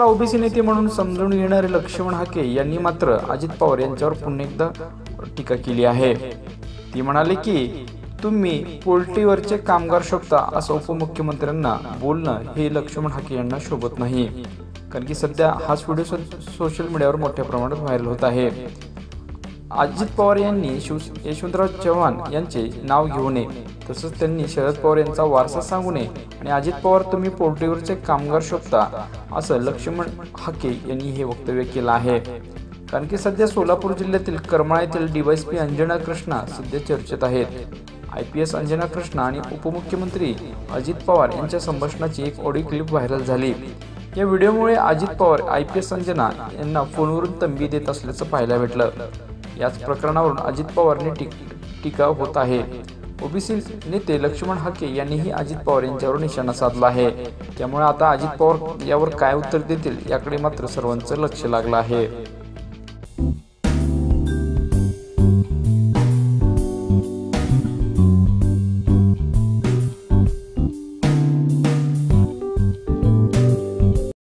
OBC नेते म्हणून समजून घेणारे लक्ष्मण हाके यांनी मात्र अजित पवार यांच्यावर पुन्हा एकदा टीका केली आहे। ती म्हणाले की तुम्ही पोल्ट्रीवरचे कामगार शोधता असं उपमुख्यमंत्र्यांना बोलणं हे लक्ष्मण हाके यांना शोभत नाही। कारण की सध्या हाच व्हिडिओ सोशल मीडियावर मोठ्या प्रमाणात व्हायरल होत आहे। अजित पवार यांनी यशवंतराव चव्हाण यांचे नाव घेऊ नये, तसंच त्यांनी शरद पवार यांचा वारसा सांगू नये आणि अजित पवार तुम्ही पोल्ट्रीवरचे कामगार शोधता असं लक्ष्मण हाके यांनी हे वक्तव्य केलं आहे। कारण की सध्या सोलापूर जिल्ह्यातील करमाळा येथील डीवायएसपी अंजना कृष्णा सध्या चर्चेत आहेत। IPS अंजना कृष्णा आणि उपमुख्यमंत्री अजित पवार यांच्या संभाषणाची एक ऑडिओ क्लिप व्हायरल झाली। या व्हिडिओमुळे अजित पवार IPS अंजना यांना फोनवरून तंबी देत असल्याचं पाहायला भेटलं। याच प्रकरणावरून अजित पवारने टीका होत आहे। ओबीसी नेते लक्ष्मण हाके यांनीही अजित पवार यांच्यावर निशाणा साधला आहे। त्यामुळे आता अजित पवार यावर काय उत्तर देतील याकडे मात्र सर्वांचं लक्ष लागलं आहे।